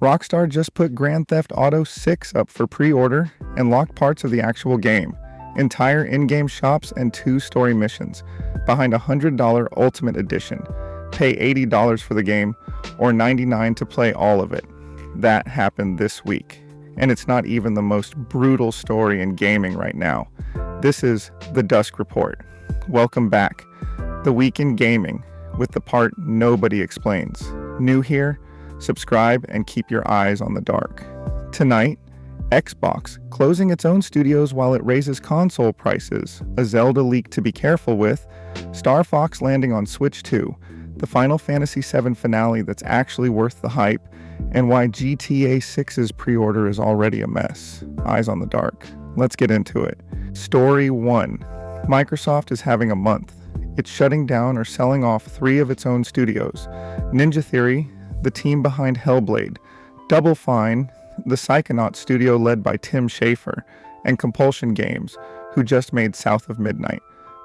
Rockstar just put Grand Theft Auto 6 up for pre-order and locked parts of the actual game, entire in-game shops and 2 story missions, behind a $100 Ultimate Edition. Pay $80 for the game, or $99 to play all of it. That happened this week, and it's not even the most brutal story in gaming right now. This is the Dusk Report. Welcome back. The week in gaming, with the part nobody explains. New here? Subscribe and keep your eyes on the dark. Tonight, Xbox closing its own studios while it raises console prices, a Zelda leak to be careful with, Star Fox landing on Switch 2, the Final Fantasy VII finale that's actually worth the hype, and why GTA 6's pre-order is already a mess. Eyes on the dark. Let's get into it. Story 1. Microsoft is having a month. It's shutting down or selling off 3 of its own studios. Ninja Theory, the team behind Hellblade, Double Fine, the Psychonaut studio led by Tim Schafer, and Compulsion Games, who just made South of Midnight.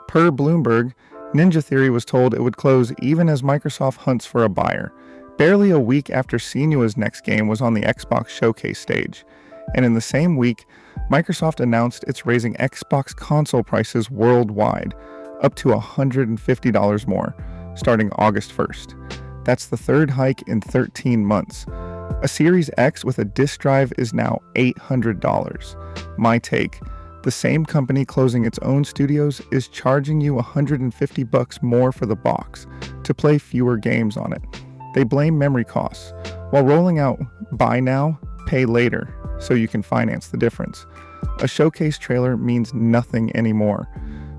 Per Bloomberg, Ninja Theory was told it would close even as Microsoft hunts for a buyer, barely a week after Senua's next game was on the Xbox showcase stage. And in the same week, Microsoft announced it's raising Xbox console prices worldwide, up to $150 more, starting August 1st. That's the third hike in 13 months. A Series X with a disk drive is now $800. My take, the same company closing its own studios is charging you $150 more for the box to play fewer games on it. They blame memory costs, while rolling out buy now, pay later, so you can finance the difference. A showcase trailer means nothing anymore.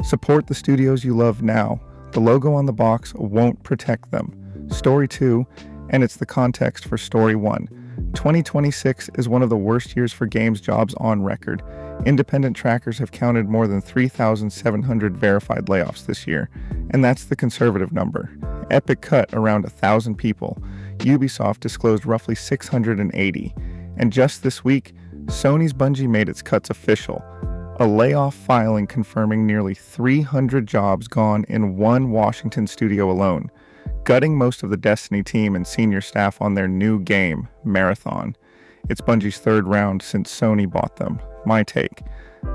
Support the studios you love now. The logo on the box won't protect them. Story 2, and it's the context for Story 1. 2026 is one of the worst years for games jobs on record. Independent trackers have counted more than 3,700 verified layoffs this year, and that's the conservative number. Epic cut around 1,000 people. Ubisoft disclosed roughly 680. And just this week, Sony's Bungie made its cuts official. A layoff filing confirming nearly 300 jobs gone in one Washington studio alone, gutting most of the Destiny team and senior staff on their new game, Marathon. It's Bungie's third round since Sony bought them. My take,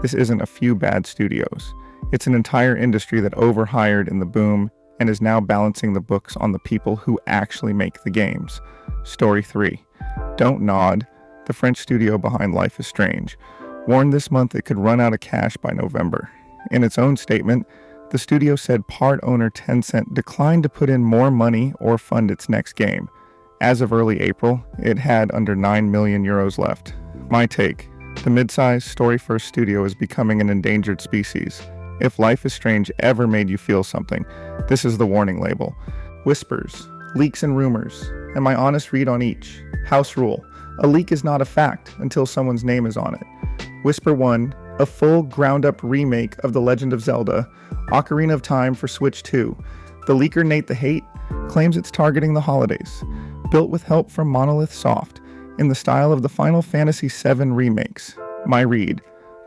this isn't a few bad studios. It's an entire industry that overhired in the boom and is now balancing the books on the people who actually make the games. Story 3. Don't Nod, the French studio behind Life is Strange, warned this month it could run out of cash by November. In its own statement, the studio said part owner Tencent declined to put in more money or fund its next game. As of early April, it had under 9 million euros left. My take, the mid-sized story-first studio is becoming an endangered species. If Life is Strange ever made you feel something, this is the warning label. Whispers, leaks and rumors, and my honest read on each. House rule, a leak is not a fact until someone's name is on it. Whisper 1, a full ground-up remake of The Legend of Zelda, Ocarina of Time for Switch 2. The leaker Nate the Hate claims it's targeting the holidays. Built with help from Monolith Soft, in the style of the Final Fantasy VII remakes. My read,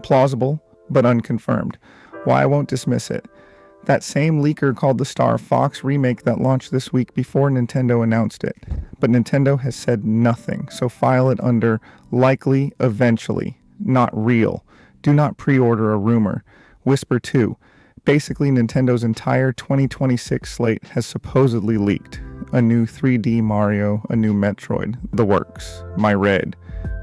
plausible but unconfirmed. Why I won't dismiss it. That same leaker called the Star Fox remake that launched this week before Nintendo announced it. But Nintendo has said nothing, so file it under likely, eventually, not real. Do not pre-order a rumor. Whisper 2. Basically, Nintendo's entire 2026 slate has supposedly leaked. A new 3D Mario, a new Metroid, the works. My read.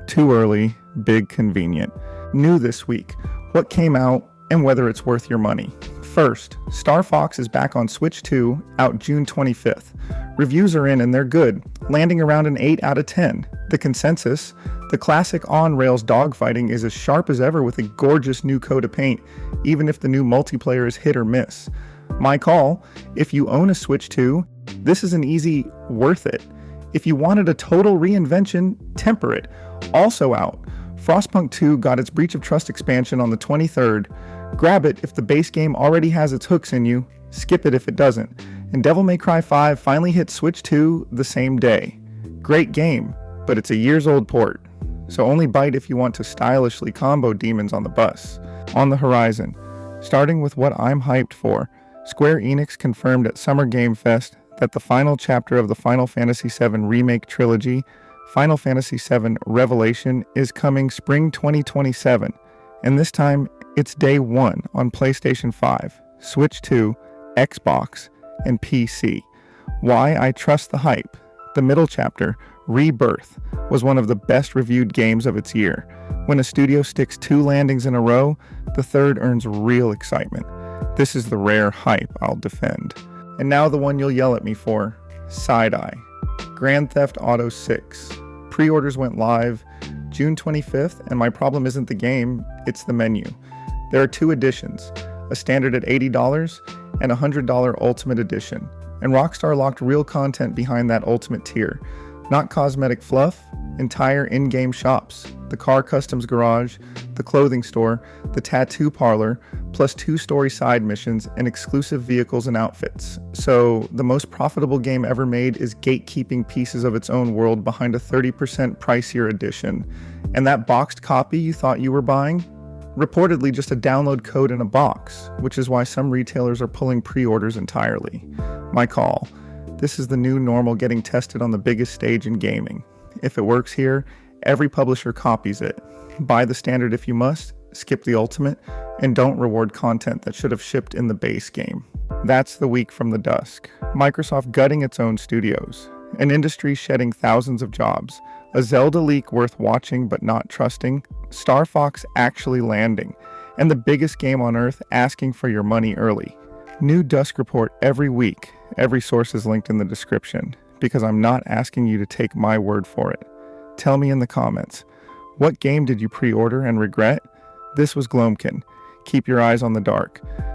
Too early, big convenient. New this week, what came out and whether it's worth your money. First, Star Fox is back on Switch 2, out June 25th. Reviews are in and they're good, landing around an 8 out of 10. The consensus, the classic on-rails dogfighting is as sharp as ever with a gorgeous new coat of paint, even if the new multiplayer is hit or miss. My call, if you own a Switch 2, this is an easy worth it. If you wanted a total reinvention, temper it. Also out, Frostpunk 2 got its Breach of Trust expansion on the 23rd. Grab it if the base game already has its hooks in you, skip it if it doesn't. And Devil May Cry 5 finally hit Switch 2 the same day. Great game, but it's a years-old port, so only bite if you want to stylishly combo demons on the bus. On the horizon, starting with what I'm hyped for, Square Enix confirmed at Summer Game Fest that the final chapter of the Final Fantasy VII Remake trilogy, Final Fantasy VII Revelation is coming spring 2027, and this time it's day one on PlayStation 5, Switch 2, Xbox, and PC. Why I trust the hype. The middle chapter, Rebirth, was one of the best reviewed games of its year. When a studio sticks 2 landings in a row, the third earns real excitement. This is the rare hype I'll defend. And now the one you'll yell at me for, Side-Eye. Grand Theft Auto 6. Pre-orders went live June 25th, and my problem isn't the game, it's the menu. There are 2 editions, a standard at $80 and a $100 Ultimate Edition. And Rockstar locked real content behind that Ultimate tier. Not cosmetic fluff, entire in-game shops, the car customs garage, the clothing store, the tattoo parlor, plus 2 story side missions and exclusive vehicles and outfits. So the most profitable game ever made is gatekeeping pieces of its own world behind a 30% pricier edition. And that boxed copy you thought you were buying? Reportedly just a download code in a box, which is why some retailers are pulling pre-orders entirely. My call. This is the new normal getting tested on the biggest stage in gaming. If it works here, every publisher copies it. Buy the standard if you must, skip the ultimate, and don't reward content that should have shipped in the base game. That's the week from the Dusk. Microsoft gutting its own studios. An industry shedding thousands of jobs. A Zelda leak worth watching but not trusting. Star Fox actually landing. And the biggest game on Earth asking for your money early. New Dusk Report every week. Every source is linked in the description, because I'm not asking you to take my word for it. Tell me in the comments, what game did you pre-order and regret? This was Gloamkin. Keep your eyes on the dark.